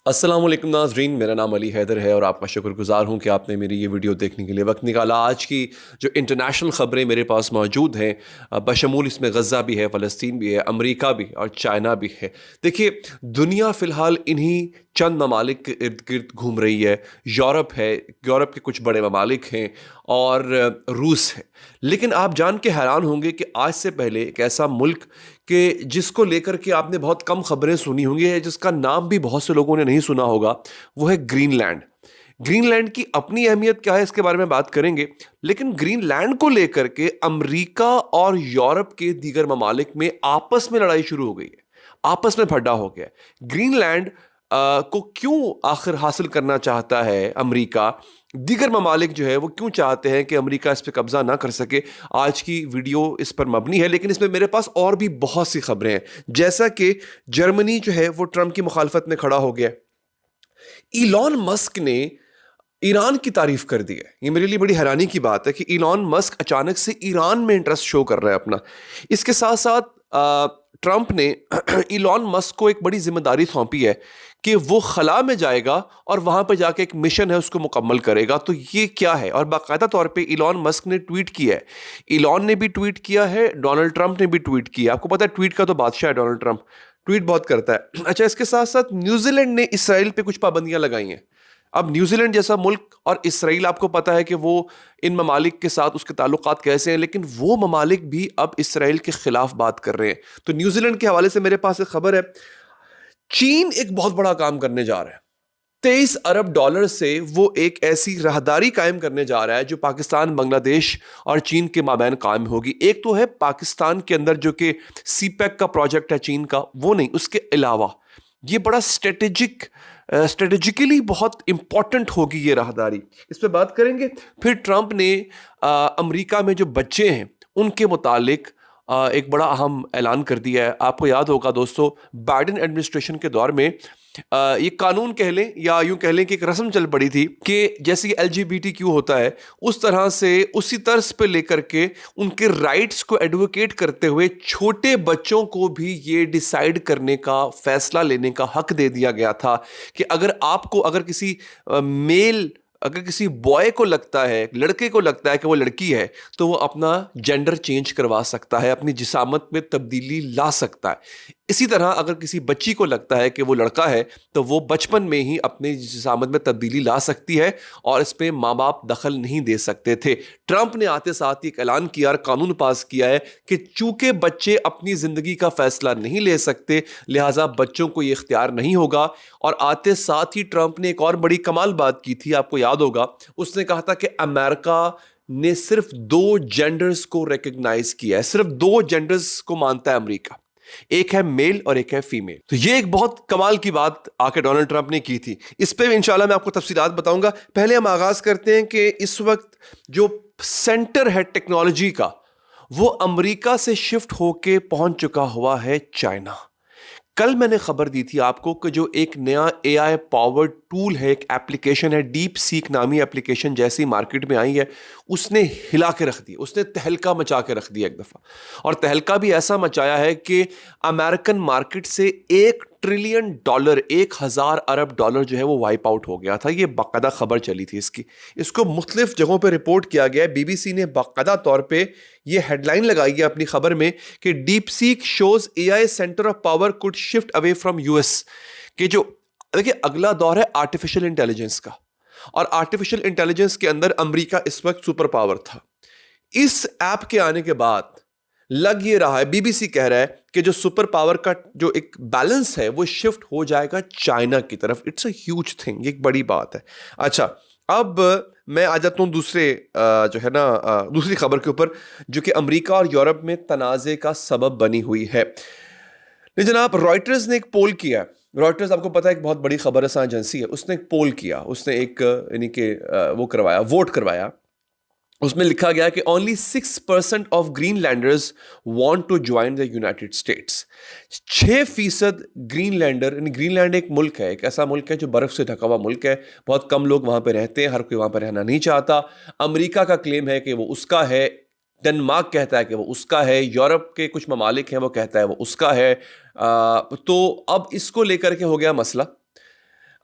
السلام علیکم ناظرین، میرا نام علی حیدر ہے اور آپ کا شکر گزار ہوں کہ آپ نے میری یہ ویڈیو دیکھنے کے لیے وقت نکالا۔ آج کی جو انٹرنیشنل خبریں میرے پاس موجود ہیں، بشمول اس میں غزہ بھی ہے، فلسطین بھی ہے، امریکہ بھی اور چائنا بھی ہے۔ دیکھیے، دنیا فی الحال انہی چند ممالک کے ارد گرد گھوم رہی ہے۔ یورپ ہے، یورپ کے کچھ بڑے ممالک ہیں اور روس ہے۔ لیکن آپ جان کے حیران ہوں گے کہ آج سے پہلے ایک ایسا ملک کہ جس کو لے کر کے آپ نے بہت کم خبریں سنی ہوں گی، جس کا نام بھی بہت سے لوگوں نے نہیں سنا ہوگا، وہ ہے گرین لینڈ۔ گرین لینڈ کی اپنی اہمیت کیا ہے اس کے بارے میں بات کریں گے، لیکن گرین لینڈ کو لے کر کے امریکہ اور یورپ کے دیگر ممالک میں آپس میں لڑائی شروع ہو گئی ہے، آپس میں پھڈا ہو گیا ہے۔ گرین لینڈ کو کیوں آخر حاصل کرنا چاہتا ہے امریکہ؟ دیگر ممالک جو ہے وہ کیوں چاہتے ہیں کہ امریکہ اس پہ قبضہ نہ کر سکے؟ آج کی ویڈیو اس پر مبنی ہے، لیکن اس میں میرے پاس اور بھی بہت سی خبریں ہیں، جیسا کہ جرمنی جو ہے وہ ٹرمپ کی مخالفت میں کھڑا ہو گیا۔ ایلون مسک نے ایران کی تعریف کر دی ہے۔ یہ میرے لیے بڑی حیرانی کی بات ہے کہ ایلون مسک اچانک سے ایران میں انٹرسٹ شو کر رہا ہے اپنا۔ اس کے ساتھ ساتھ ٹرمپ نے ایلون مسک کو ایک بڑی ذمہ داری سونپی ہے کہ وہ خلا میں جائے گا اور وہاں پہ جا کے ایک مشن ہے اس کو مکمل کرے گا۔ تو یہ کیا ہے؟ اور باقاعدہ طور پہ ایلون مسک نے ٹویٹ کیا ہے، ایلون نے بھی ٹویٹ کیا ہے، ڈونلڈ ٹرمپ نے بھی ٹویٹ کیا۔ آپ کو پتا ہے ٹویٹ کا تو بادشاہ ہے ڈونلڈ ٹرمپ، ٹویٹ بہت کرتا ہے۔ اچھا، اس کے ساتھ ساتھ نیوزی لینڈ نے اسرائیل پہ کچھ پابندیاں لگائی ہیں۔ اب نیوزی لینڈ جیسا ملک اور اسرائیل، آپ کو پتا ہے کہ وہ ان ممالک کے ساتھ اس کے تعلقات کیسے ہیں، لیکن وہ ممالک بھی اب اسرائیل کے خلاف بات کر رہے ہیں۔ تو نیوزی لینڈ کے حوالے سے میرے پاس ایک خبر ہے، چین ایک بہت بڑا کام کرنے جا رہا ہے۔ 23 ارب ڈالر سے وہ ایک ایسی راہداری قائم کرنے جا رہا ہے جو پاکستان، بنگلہ دیش اور چین کے مابین قائم ہوگی۔ ایک تو ہے پاکستان کے اندر جو کہ سی پیک کا پروجیکٹ ہے چین کا، وہ نہیں، اس کے علاوہ یہ بڑا اسٹریٹجیکلی بہت امپورٹنٹ ہوگی یہ راہداری، اس پہ بات کریں گے۔ پھر ٹرمپ نے امریکہ میں جو بچے ہیں ان کے متعلق ایک بڑا اہم اعلان کر دیا ہے۔ آپ کو یاد ہوگا دوستو، بائیڈن ایڈمنسٹریشن کے دور میں یہ قانون کہہ لیں یا یوں کہہ لیں کہ ایک رسم چل پڑی تھی کہ جیسے LGBTQ ہوتا ہے، اس طرح سے اسی طرز پہ لے کر کے ان کے رائٹس کو ایڈوکیٹ کرتے ہوئے چھوٹے بچوں کو بھی یہ ڈیسائیڈ کرنے کا، فیصلہ لینے کا حق دے دیا گیا تھا کہ اگر کسی میل، اگر کسی بوائے کو لگتا ہے، لڑکے کو لگتا ہے کہ وہ لڑکی ہے، تو وہ اپنا جینڈر چینج کروا سکتا ہے، اپنی جسامت میں تبدیلی لا سکتا ہے۔ اسی طرح اگر کسی بچی کو لگتا ہے کہ وہ لڑکا ہے تو وہ بچپن میں ہی اپنی جسامت میں تبدیلی لا سکتی ہے اور اس پہ ماں باپ دخل نہیں دے سکتے تھے۔ ٹرمپ نے آتے ساتھ ایک اعلان کیا اور قانون پاس کیا ہے کہ چونکہ بچے اپنی زندگی کا فیصلہ نہیں لے سکتے، لہٰذا بچوں کو یہ اختیار نہیں ہوگا۔ اور آتے ساتھ ہی ٹرمپ نے ایک اور بڑی کمال بات کی تھی، آپ کو یاد ہوگا، اس نے کہا تھا کہ امریکہ نے صرف 2 جینڈرز کو ریکگنائز کیا ہے، صرف 2 جینڈرز کو مانتا ہے امریکہ، ایک ہے میل اور ایک ہے فیمیل۔ تو یہ ایک بہت کمال کی بات آ کے ڈونلڈ ٹرمپ نے کی تھی۔ اس پہ انشاءاللہ میں آپ کو تفصیلات بتاؤں گا۔ پہلے ہم آغاز کرتے ہیں کہ اس وقت جو سینٹر ہے ٹیکنالوجی کا، وہ امریکہ سے شفٹ ہو کے پہنچ چکا ہوا ہے چائنا۔ کل میں نے خبر دی تھی آپ کو کہ جو ایک نیا AI پاورڈ ٹول ہے، ایک ایپلیکیشن ہے، ڈیپ سیک نامی ایپلیکیشن، جیسی مارکیٹ میں آئی ہے اس نے ہلا کے رکھ دیا، اس نے تہلکہ مچا کے رکھ دیا ایک دفعہ۔ اور تہلکہ بھی ایسا مچایا ہے کہ امریکن مارکیٹ سے $1 ٹریلین، 1000 ارب ڈالر جو ہے وہ وائپ آؤٹ ہو گیا تھا۔ یہ باقاعدہ خبر چلی تھی اس کو مختلف جگہوں پہ رپورٹ کیا گیا ہے۔ BBC نے باقاعدہ طور پہ یہ ہیڈ لائن لگائی ہے اپنی خبر میں کہ DeepSeek shows AI centre of power could shift away from US، کہ جو دیکھیں اگلا دور ہے آرٹیفیشل انٹیلیجنس کا، اور آرٹیفیشل انٹیلیجنس کے اندر امریکہ اس وقت سپر پاور تھا۔ اس ایپ کے آنے کے بعد لگ یہ رہا ہے، BBC کہہ رہا ہے کہ جو سپر پاور کا جو ایک بیلنس ہے وہ شفٹ ہو جائے گا چائنا کی طرف۔ اٹس اے ہیوج تھنگ، یہ ایک بڑی بات ہے۔ اچھا، اب میں آ جاتا ہوں دوسری خبر کے اوپر، جو کہ امریکہ اور یورپ میں تنازع کا سبب بنی ہوئی ہے۔ جناب، رائٹرز نے ایک پول کیا ہے۔ رائٹرز آپ کو پتا ہے ایک بہت بڑی خبر رساں ایجنسی ہے، اس نے ایک پول کیا، اس نے ایک یعنی کہ ووٹ کروایا۔ اس میں لکھا گیا کہ only 6% of Greenlanders want to join the United States۔ 6% green lander, یعنی گرین لینڈ ایک ملک ہے، ایک ایسا ملک ہے جو برف سے ڈھکا ہوا ملک ہے، بہت کم لوگ وہاں پہ رہتے ہیں، ہر کوئی وہاں پہ رہنا نہیں چاہتا۔ امریکہ کا کلیم ہے کہ وہ اس کا ہے، ڈنمارک کہتا ہے کہ وہ اس کا ہے، یورپ کے کچھ ممالک ہیں وہ کہتا ہے وہ اس کا ہے۔ تو اب اس کو لے کر کے ہو گیا مسئلہ۔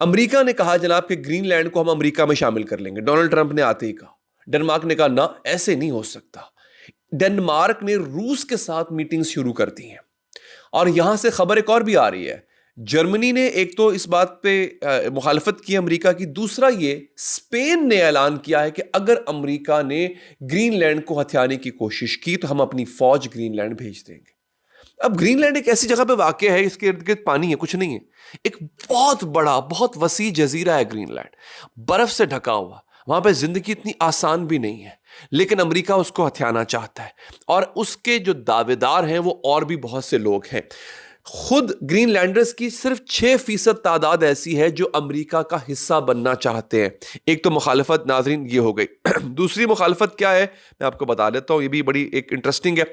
امریکہ نے کہا جناب کہ گرین لینڈ کو ہم امریکہ میں شامل کر لیں گے. ڈونلڈ ٹرمپ نے آتے ہی کہا. ڈنمارک نے کہا نہ ایسے نہیں ہو سکتا. ڈنمارک نے روس کے ساتھ میٹنگ شروع کر دی ہیں. اور یہاں سے خبر ایک اور بھی آ رہی ہے. جرمنی نے ایک تو اس بات پہ مخالفت کی امریکہ کی, دوسرا یہ اسپین نے اعلان کیا ہے کہ اگر امریکہ نے گرین لینڈ کو ہتھیانے کی کوشش کی تو ہم اپنی فوج گرین لینڈ بھیج دیں گے. اب گرین لینڈ ایک ایسی جگہ پہ واقع ہے, اس کے ارد گرد پانی ہے, کچھ نہیں ہے. ایک بہت بڑا بہت وسیع جزیرہ ہے گرین لینڈ, برف سے ڈھکا ہوا. وہاں پہ زندگی اتنی آسان بھی نہیں ہے, لیکن امریکہ اس کو ہتھیانا چاہتا ہے. اور اس کے جو دعوے دار ہیں وہ اور بھی بہت سے لوگ ہیں. خود گرین لینڈرز کی صرف 6% تعداد ایسی ہے جو امریکہ کا حصہ بننا چاہتے ہیں. ایک تو مخالفت ناظرین یہ ہو گئی. دوسری مخالفت کیا ہے میں آپ کو بتا دیتا ہوں, یہ بھی بڑی ایک انٹرسٹنگ ہے.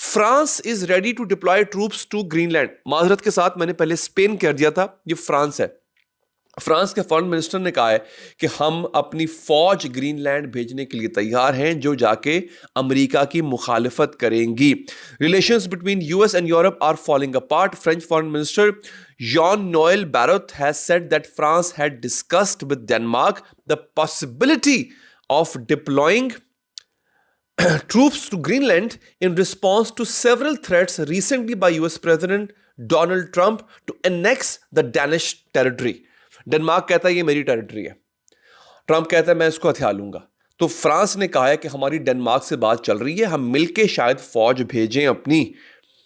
France is ready to deploy troops to Greenland. معذرت کے ساتھ میں نے پہلے اسپین کہہ دیا تھا, یہ فرانس ہے. فرانس کے فارن منسٹر نے کہا ہے کہ ہم اپنی فوج گرین لینڈ بھیجنے کے لیے تیار ہیں جو جا کے امریکہ کی مخالفت کریں گی. Relations between U S and Europe are falling apart. French foreign minister Jean Noel Barrot has said that France had discussed with Denmark the possibility of deploying troops to Greenland in response to several threats recently by US President Donald Trump to annex the Danish territory. Denmark کہتا ہے یہ میری territory ہے, Trump کہتا ہے میں اس کو ہتھیا لوں گا. تو فرانس نے کہا ہے کہ ہماری ڈنمارک سے بات چل رہی ہے, ہم مل کے شاید فوج بھیجیں اپنی.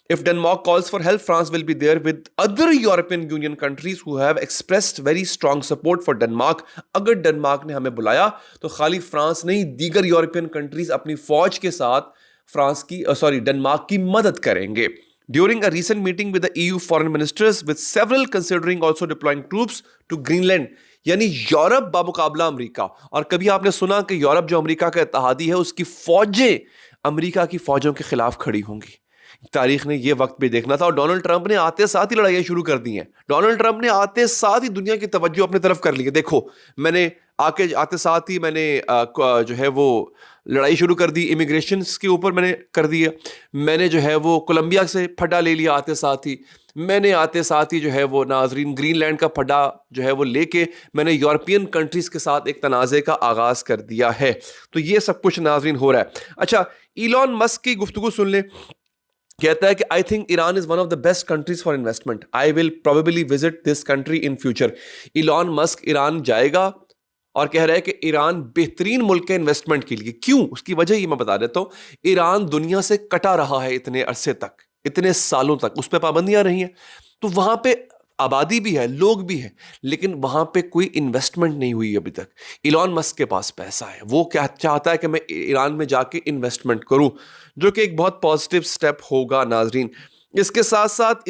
If Denmark calls for help, France will be there with other European Union countries who have expressed very strong support for Denmark. اگر ڈنمارک نے ہمیں بلایا تو خالی فرانس نہیں, دیگر یورپین کنٹریز اپنی فوج کے ساتھ ڈنمارک کی مدد کریں گے. During a recent meeting with the EU foreign ministers, with several considering also deploying troops to Greenland. یعنی یورپ بامقابلہ امریکہ. اور کبھی آپ نے سنا کہ یورپ جو امریکہ کا اتحادی ہے اس کی فوجیں امریکہ کی فوجوں کے خلاف کھڑی ہوں گی. تاریخ نے یہ وقت بھی دیکھنا تھا, اور ڈونلڈ ٹرمپ نے آتے ساتھ ہی لڑائیاں شروع کر دی ہیں. ڈونلڈ ٹرمپ نے آتے ساتھ ہی دنیا کی توجہ اپنے طرف کر لی ہے. دیکھو میں نے آتے ساتھ ہی میں نے جو ہے وہ لڑائی شروع کر دی, امیگریشنس کے اوپر میں نے کر دی ہے. میں نے جو ہے وہ کولمبیا سے پھڈا لے لیا آتے ساتھ ہی. میں نے آتے ساتھ ہی جو ہے وہ ناظرین گرین لینڈ کا پھڈا جو ہے وہ لے کے میں نے یورپین کنٹریز کے ساتھ ایک تنازع کا آغاز کر دیا ہے. تو یہ سب کچھ ناظرین ہو رہا ہے. اچھا, ایلون مسک کی گفتگو سن لیں. کہتا ہے کہ I think Iran is one of the best countries for investment. I will probably visit this country in future. Elon Musk Iran جائے گا اور کہہ رہا ہے کہ ایران بہترین ملک ہے انویسٹمنٹ کے لیے. کیوں؟ اس کی وجہ یہ میں بتا دیتا ہوں. ایران دنیا سے کٹا رہا ہے اتنے عرصے تک, اتنے سالوں تک, اس پہ پابندیاں رہی ہیں. تو وہاں پہ آبادی بھی ہے, لوگ بھی ہیں, لیکن وہاں پہ کوئی انویسٹمنٹ نہیں ہوئی ابھی تک. ایلون مسک کے پاس پیسہ ہے, وہ کیا چاہتا ہے کہ میں ایران میں جا کے انویسٹمنٹ کروں, جو کہ ایک بہت پازیٹیو سٹیپ ہوگا ناظرین. اس کے ساتھ ساتھ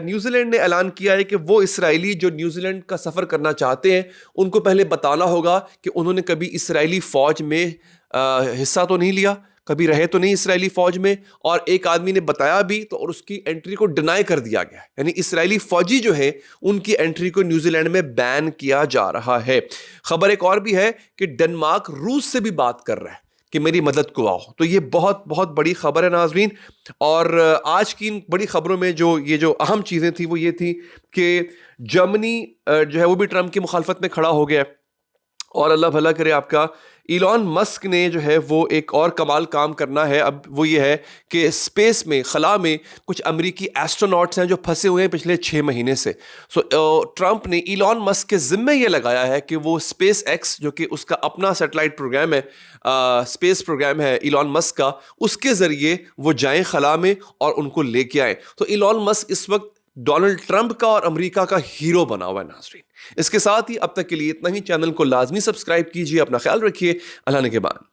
نیوزی لینڈ نے اعلان کیا ہے کہ وہ اسرائیلی جو نیوزی لینڈ کا سفر کرنا چاہتے ہیں ان کو پہلے بتانا ہوگا کہ انہوں نے کبھی اسرائیلی فوج میں حصہ تو نہیں لیا, کبھی رہے تو نہیں اسرائیلی فوج میں, اور ایک آدمی نے بتایا بھی تو اور اس کی انٹری کو ڈینائی کر دیا گیا. یعنی اسرائیلی فوجی جو ہیں ان کی انٹری کو نیوزی لینڈ میں بین کیا جا رہا ہے. خبر ایک اور بھی ہے کہ ڈنمارک روس سے بھی بات کر رہا ہے کہ میری مدد کو آؤ. تو یہ بہت بہت بڑی خبر ہے ناظرین. اور آج کی ان بڑی خبروں میں جو اہم چیزیں تھیں وہ یہ تھی کہ جرمنی جو ہے وہ بھی ٹرمپ کی مخالفت میں کھڑا ہو گیا, اور اللہ بھلا کرے آپ کا. ایلون مسک نے جو ہے وہ ایک اور کمال کام کرنا ہے اب, وہ یہ ہے کہ اسپیس میں, خلا میں کچھ امریکی ایسٹروناٹس ہیں جو پھنسے ہوئے ہیں پچھلے 6 مہینے سے. ٹرمپ نے ایلون مسک کے ذمے یہ لگایا ہے کہ وہ اسپیس ایکس, جو کہ اس کا اپنا سیٹلائٹ پروگرام ہے, اسپیس پروگرام ہے ایلون مسک کا, اس کے ذریعے وہ جائیں خلا میں اور ان کو لے کے آئیں. تو ایلون مسک اس وقت ڈونلڈ ٹرمپ کا اور امریکہ کا ہیرو بنا ہوا ہے ناظرین. اس کے ساتھ ہی اب تک کے لیے اتنا ہی. چینل کو لازمی سبسکرائب کیجیے, اپنا خیال رکھیے, اللہ نے کے بعد.